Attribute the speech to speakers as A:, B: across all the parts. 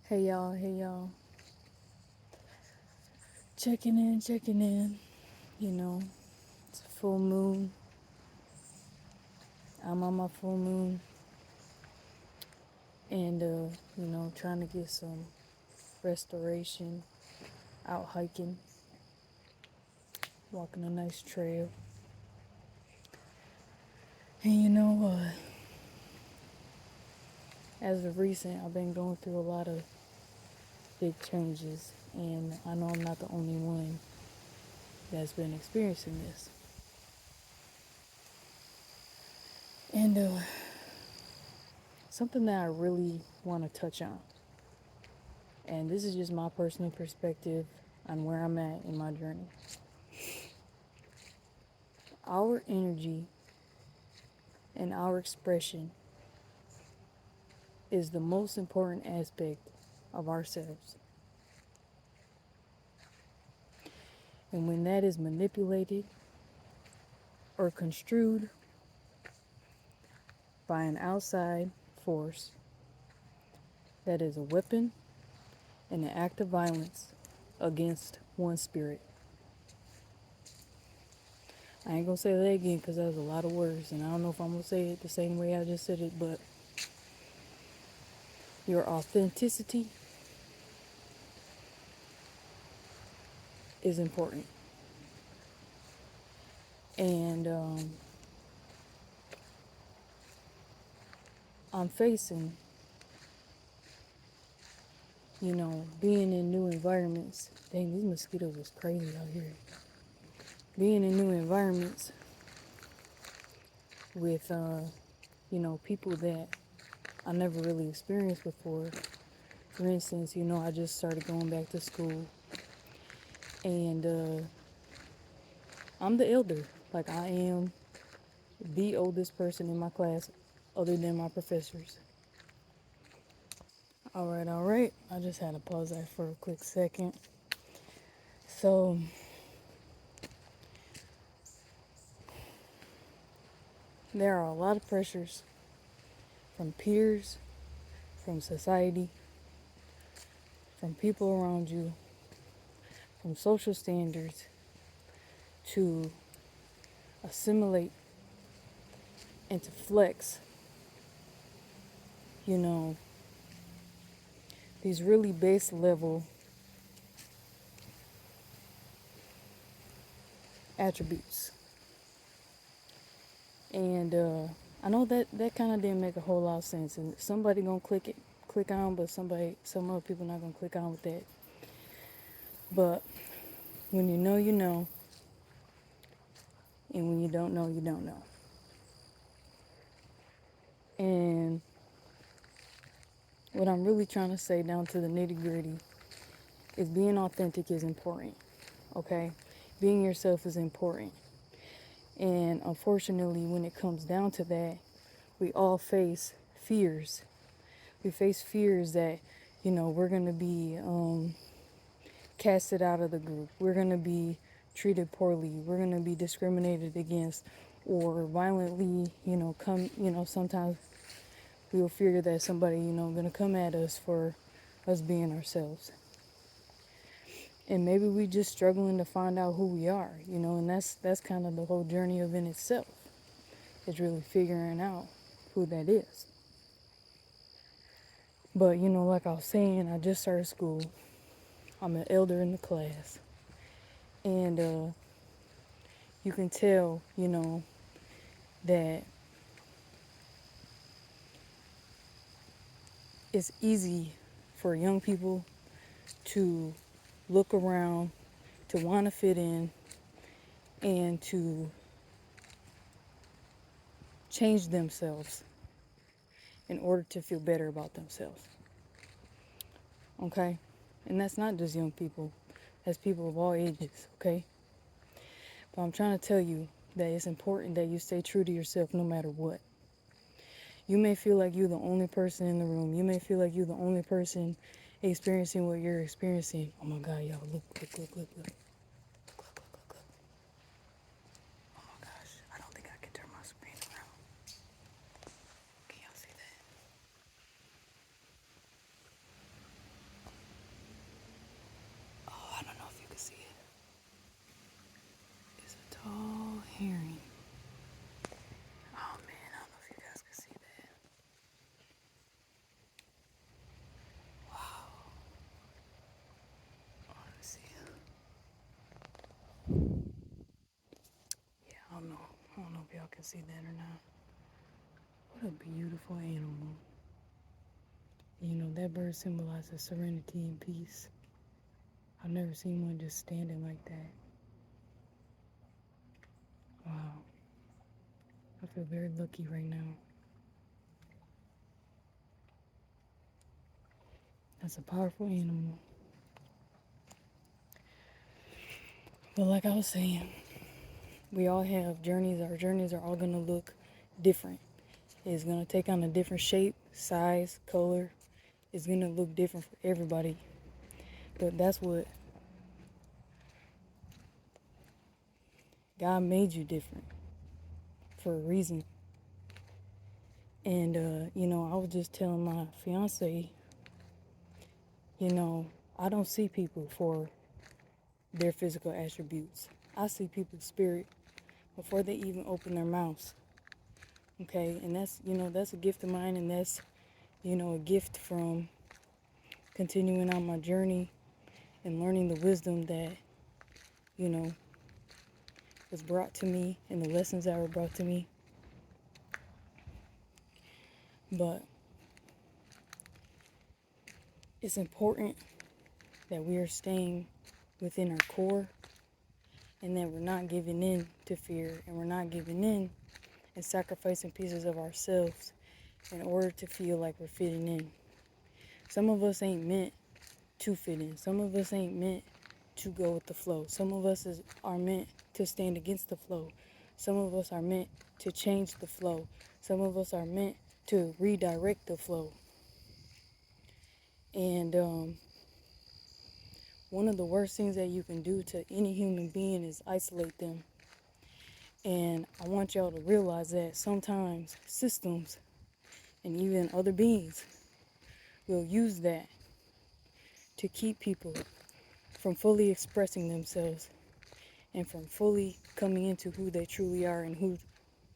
A: Hey y'all, hey y'all. Checking in, checking in. You know, it's a full moon. I'm on my full moon and, trying to get some restoration, out hiking, walking a nice trail. And as of recent, I've been going through a lot of big changes, and I know I'm not the only one that's been experiencing this. And something that I really want to touch on, and this is just my personal perspective on where I'm at in my journey. Our energy and our expression is the most important aspect of ourselves. And when that is manipulated or construed by an outside force, that is a weapon and an act of violence against one's spirit. I ain't gonna say that again because that was a lot of words, and I don't know if I'm gonna say it the same way I just said it, but your authenticity is important. And I'm facing, being in new environments. Dang, these mosquitoes is crazy out here. Being in new environments with, people that I never really experienced before. For instance, I just started going back to school, and I'm the elder. Like, I am the oldest person in my class, other than my professors. All right, all right. I just had to pause that for a quick second. So, there are a lot of pressures from peers, from society, from people around you, from social standards to assimilate and to flex, you know, these really base level attributes. And I know that kind of didn't make a whole lot of sense, and somebody gonna click on, but some other people not gonna click on with that. But when you know, and when you don't know, you don't know. And what I'm really trying to say down to the nitty gritty is being authentic is important, okay? Being yourself is important. And unfortunately, when it comes down to that, we all face fears. We face fears that, we're going to be casted out of the group. We're going to be treated poorly. We're going to be discriminated against or violently, sometimes we'll fear that somebody, going to come at us for us being ourselves. And maybe we just struggling to find out who we are, and that's kind of the whole journey of in itself. It's really figuring out who that is. But, like I was saying, I just started school. I'm an elder in the class. And you can tell, that it's easy for young people to look around, to want to fit in, and to change themselves in order to feel better about themselves. Okay? And that's not just young people, that's people of all ages, okay? But I'm trying to tell you that it's important that you stay true to yourself no matter what. You may feel like you're the only person in the room. You may feel like you're the only person experiencing what you're experiencing. Oh my God, y'all, look. Oh my gosh, I don't think I can turn my screen around. Can y'all see that? can see that or not. What a beautiful animal. You know, that bird symbolizes serenity and peace. I've never seen one just standing like that. Wow. I feel very lucky right now. That's a powerful animal. But like I was saying, we all have journeys. Our journeys are all going to look different. It's going to take on a different shape, size, color. It's going to look different for everybody. But that's what God made you different for a reason. And, I was just telling my fiance, I don't see people for their physical attributes. I see people's spirit before they even open their mouths. Okay, and that's a gift of mine, and that's, a gift from continuing on my journey and learning the wisdom that, was brought to me and the lessons that were brought to me. But it's important that we are staying within our core and that we're not giving in to fear and we're not giving in and sacrificing pieces of ourselves in order to feel like we're fitting in. Some of us ain't meant to fit in. Some of us ain't meant to go with the flow. Some of us are meant to stand against the flow. Some of us are meant to change the flow. Some of us are meant to redirect the flow. And one of the worst things that you can do to any human being is isolate them. And I want y'all to realize that sometimes systems and even other beings will use that to keep people from fully expressing themselves and from fully coming into who they truly are and who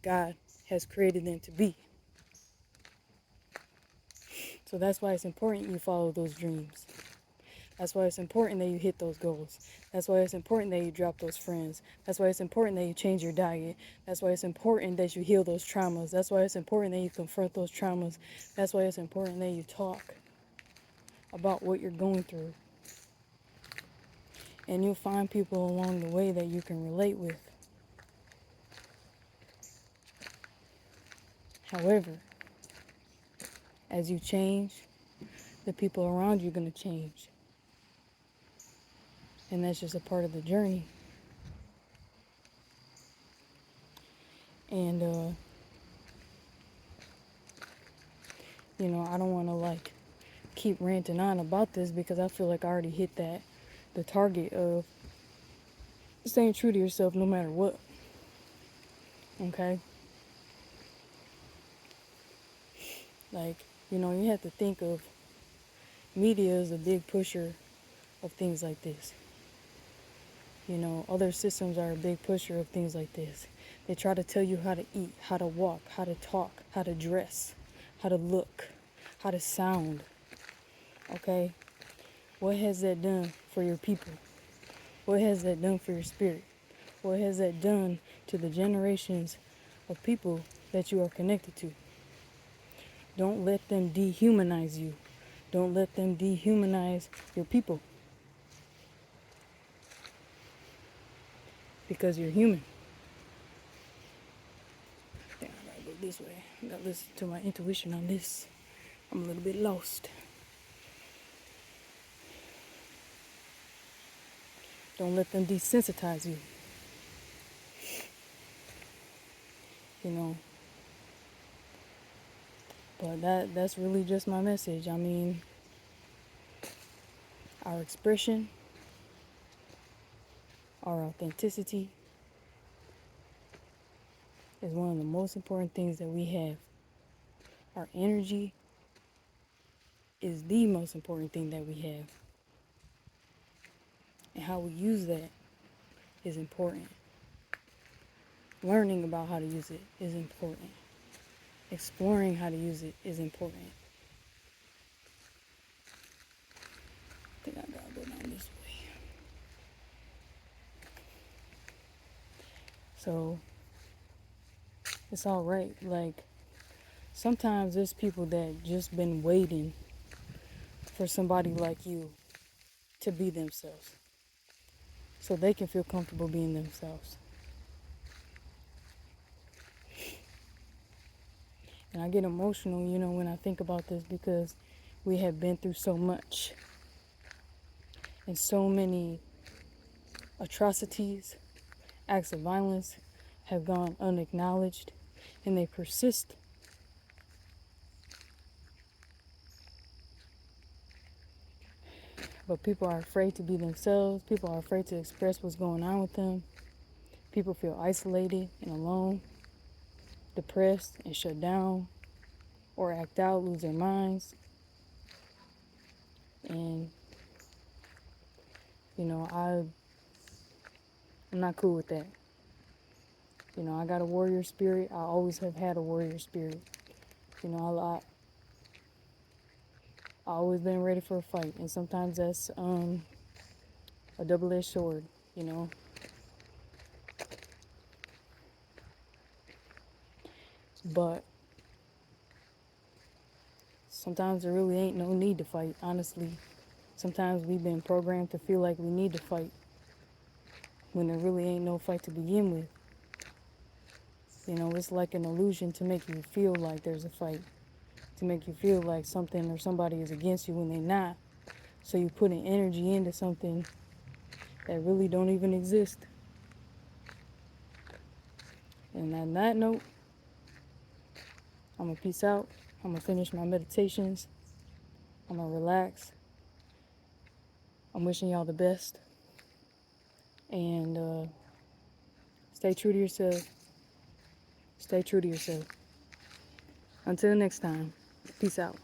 A: God has created them to be. So that's why it's important you follow those dreams. That's why it's important that you hit those goals. That's why it's important that you drop those friends. That's why it's important that you change your diet. That's why it's important that you heal those traumas. That's why it's important that you confront those traumas. That's why it's important that you talk about what you're going through. And you'll find people along the way that you can relate with. However, as you change, the people around you are going to change. And that's just a part of the journey. And, I don't want to keep ranting on about this because I feel like I already hit the target of staying true to yourself no matter what. Okay? You have to think of media as a big pusher of things like this. Other systems are a big pusher of things like this. They try to tell you how to eat, how to walk, how to talk, how to dress, how to look, how to sound. Okay? What has that done for your people? What has that done for your spirit? What has that done to the generations of people that you are connected to? Don't let them dehumanize you. Don't let them dehumanize your people. Because you're human. I think I gotta go this way. I gotta listen to my intuition on this. I'm a little bit lost. Don't let them desensitize you. But that's really just my message. I mean, our expression, our authenticity is one of the most important things that we have. Our energy is the most important thing that we have. And how we use that is important. Learning about how to use it is important. Exploring how to use it is important. I think I gotta go down this way. So, It's all right. Like, sometimes there's people that just been waiting for somebody like you to be themselves so they can feel comfortable being themselves. And I get emotional, when I think about this because we have been through so much and so many atrocities, acts of violence have gone unacknowledged and they persist. But people are afraid to be themselves. People are afraid to express what's going on with them. People feel isolated and alone, depressed and shut down, or act out, lose their minds. And, I'm not cool with that. I got a warrior spirit. I always have had a warrior spirit. I always been ready for a fight. And sometimes that's a double-edged sword, you know. But sometimes there really ain't no need to fight, honestly. Sometimes we've been programmed to feel like we need to fight when there really ain't no fight to begin with. It's like an illusion to make you feel like there's a fight, to make you feel like something or somebody is against you when they're not. So you put an energy into something that really don't even exist. And on that note, I'm gonna peace out. I'm gonna finish my meditations. I'm gonna relax. I'm wishing y'all the best. And stay true to yourself. Stay true to yourself. Until next time, peace out.